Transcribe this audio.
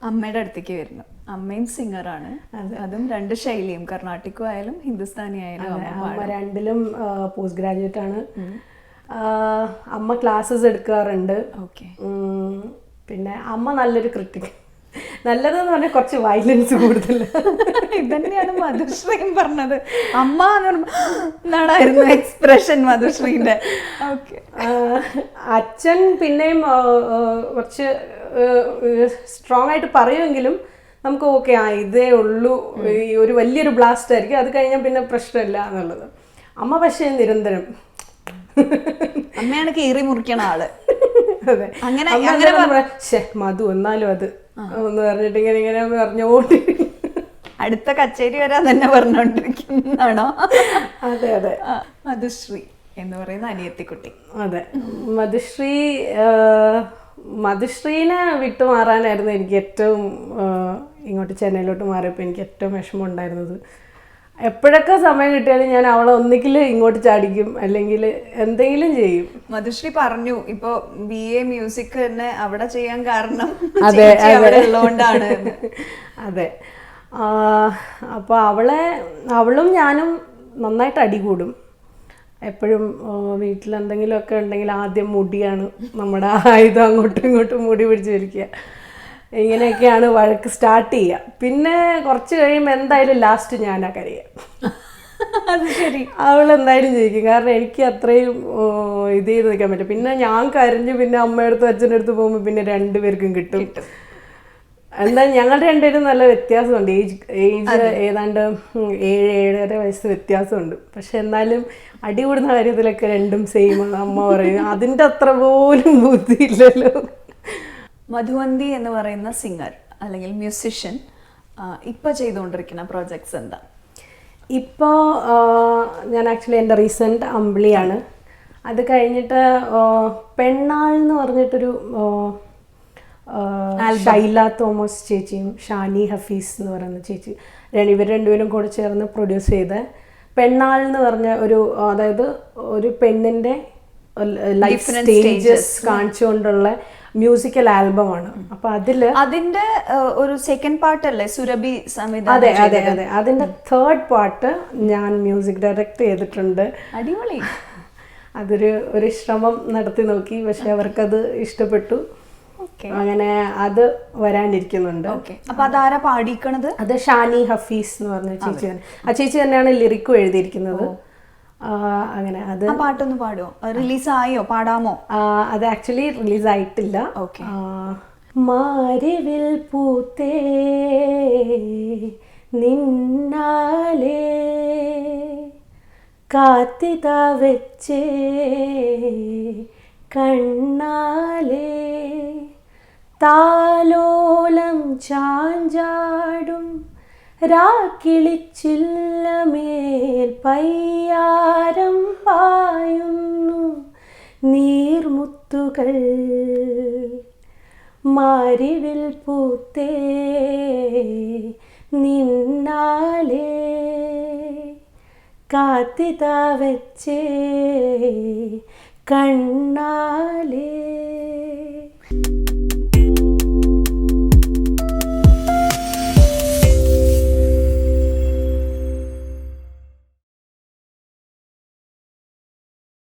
അമ്മയുടെ അടുത്തേക്ക് വരുന്നു. അമ്മയും സിംഗറാണ്, അതും രണ്ട് ശൈലിയും, കർണാട്ടിക്കും ആയാലും ഹിന്ദുസ്ഥാനി ആയാലും. അമ്മ രണ്ടിലും പോസ്റ്റ് ഗ്രാജുവേറ്റ് ആണ്. അമ്മ ക്ലാസ്സസ് എടുക്കാറുണ്ട്. പിന്നെ അമ്മ നല്ലൊരു ക്രിട്ടിക്. നല്ലതെന്ന് പറഞ്ഞാൽ കുറച്ച് വയലൻസ് കൂടുതൽ. ഇതന്നെയാണ് മധുശ്രീയും പറഞ്ഞത്. അമ്മ എന്നാണായിരുന്നു എക്സ്പ്രഷൻ മധുശ്രീന്റെ. അച്ഛൻ പിന്നെയും കുറച്ച് സ്ട്രോങ് ആയിട്ട് പറയുമെങ്കിലും നമുക്ക് ഓക്കെ ഇതേ ഉള്ളൂ, ഒരു വലിയൊരു ബ്ലാസ്റ്റ് ആയിരിക്കും, അത് കഴിഞ്ഞാൽ പിന്നെ പ്രശ്നമില്ല എന്നുള്ളത്. അമ്മ പക്ഷേ നിരന്തരം അമ്മയാണ് കീറി മുറിക്കണ ആള്. അതെ, മധു എന്നാലും അത് ഒന്ന് പറഞ്ഞിട്ട് ഇങ്ങനെ ഇങ്ങനെ പറഞ്ഞോണ്ട് അടുത്ത കച്ചേരി വരാൻ തന്നെ പറഞ്ഞോണ്ടിരിക്കുന്നതാണോ? അതെ അതെ. മധുശ്രീ എന്ന് പറയുന്ന അനിയത്തിക്കുട്ടി. അതെ, മധുശ്രീനെ വിട്ടുമാറാനായിരുന്നു എനിക്ക് ഏറ്റവും, ഇങ്ങോട്ട് ചെന്നൈയിലോട്ട് മാറിയപ്പോൾ എനിക്ക് ഏറ്റവും വിഷമം ഉണ്ടായിരുന്നത്. എപ്പോഴൊക്കെ സമയം കിട്ടിയാലും ഞാൻ അവളെ ഒന്നിക്കിൽ ഇങ്ങോട്ട് ചാടിക്കും, അല്ലെങ്കിൽ എന്തെങ്കിലും ചെയ്യും. മധുശ്രീ പറഞ്ഞു ഇപ്പൊ BA മ്യൂസിക് തന്നെ അവിടെ ചെയ്യാൻ കാരണം ഉള്ളതുകൊണ്ടാണ്. അതെ, അപ്പോൾ അവളും ഞാനും നന്നായിട്ട് അടികൂടും. എപ്പോഴും വീട്ടിൽ എന്തെങ്കിലുമൊക്കെ ഉണ്ടെങ്കിൽ ആദ്യം മുടിയാണ് നമ്മുടെ ആയുധം, അങ്ങോട്ടും ഇങ്ങോട്ടും മുടി പിടിച്ച് വലിക്കുക. ഇങ്ങനെയൊക്കെയാണ് വഴക്ക് സ്റ്റാർട്ട് ചെയ്യുക. പിന്നെ കുറച്ച് കഴിയുമ്പോൾ എന്തായാലും ലാസ്റ്റ് ഞാനാ കരയുക. അത് ശരി, അവളെന്തായാലും ജയിക്കും. കാരണം എനിക്ക് അത്രയും ഇത് ചെയ്ത് നിൽക്കാൻ പറ്റും. പിന്നെ ഞാൻ കരഞ്ഞ് പിന്നെ അമ്മയടുത്തും അച്ഛൻ്റെ അടുത്ത് പോകുമ്പോൾ പിന്നെ രണ്ടുപേർക്കും കിട്ടും. എന്തായാലും ഞങ്ങളുടെ രണ്ടുപേരും നല്ല വ്യത്യാസമുണ്ട്. ഏജ് ഏതാണ്ട് 7-7.5 വയസ്സ് വ്യത്യാസമുണ്ട്. പക്ഷെ എന്നാലും അടികൂടുന്ന കാര്യത്തിലൊക്കെ രണ്ടും സെയിം. അമ്മ പറയും അതിൻ്റെ അത്ര പോലും ബുദ്ധിയില്ലല്ലോ. മധുവന്തി എന്ന് പറയുന്ന സിംഗർ അല്ലെങ്കിൽ മ്യൂസിഷ്യൻ ഇപ്പോൾ ചെയ്തുകൊണ്ടിരിക്കുന്ന പ്രോജക്ട്സ് എന്താ? ഇപ്പോൾ ഞാൻ ആക്ച്വലി എൻ്റെ റീസെൻറ്റ് അമ്പിളിയാണ്. അത് കഴിഞ്ഞിട്ട് പെണ്ണാൾ എന്ന് പറഞ്ഞിട്ടൊരു ഷൈല തോമസ് ചേച്ചിയും ഷാനി ഹഫീസ് എന്ന് പറയുന്ന ചേച്ചി, ഇവർ രണ്ടുപേരും കൂടെ ചേർന്ന് പ്രൊഡ്യൂസ് ചെയ്ത പെണ്ണാൾ എന്ന് പറഞ്ഞ ഒരു, അതായത് ഒരു പെണ്ണിൻ്റെ ലൈഫ് സ്റ്റേജസ് കാണിച്ചുകൊണ്ടുള്ള മ്യൂസിക്കൽ ആൽബമാണ്. അപ്പൊ അതിന്റെ ഒരു സെക്കൻഡ് പാർട്ട് അല്ലേ സുരഭി സംവിധാനം? അതെ അതെ അതെ, അതിന്റെ 3rd പാർട്ട് ഞാൻ മ്യൂസിക് ഡയറക്റ്റ് ചെയ്തിട്ടുണ്ട്. അടിപൊളി. ഒരു ശ്രമം നടത്തി നോക്കി, പക്ഷെ അവർക്കത് ഇഷ്ടപ്പെട്ടു. അങ്ങനെ അത് വരാനിരിക്കുന്നുണ്ട്. അപ്പൊ അതാരാ പാടിക്കണത്? അത് ഷാനി ഹഫീസ് എന്ന് പറഞ്ഞ ചേച്ചിയാണ്. ആ ചേച്ചി തന്നെയാണ് ലിറിക്കും എഴുതിയിരിക്കുന്നത്. അങ്ങനെ അത് പാട്ടൊന്ന് പാടുമോ? റിലീസായോ? പാടാമോ? അത് ആക്ച്വലി റിലീസായിട്ടില്ല. മാരിവിൽ പൂത്തേ നിന്നാലേ കാത്തിതാ വെച്ചേ കണ്ണാലേ താലോലം ചാഞ്ചാടും രാക്കിളിച്ചില്ലമേൽ പയ്യാരം പായുന്നു നീർമുത്തുകൾ മാരിവിൽ പൂത്തേ നിന്നാലേ കാത്തിതാ വെച്ചേ കണ്ണാലേ.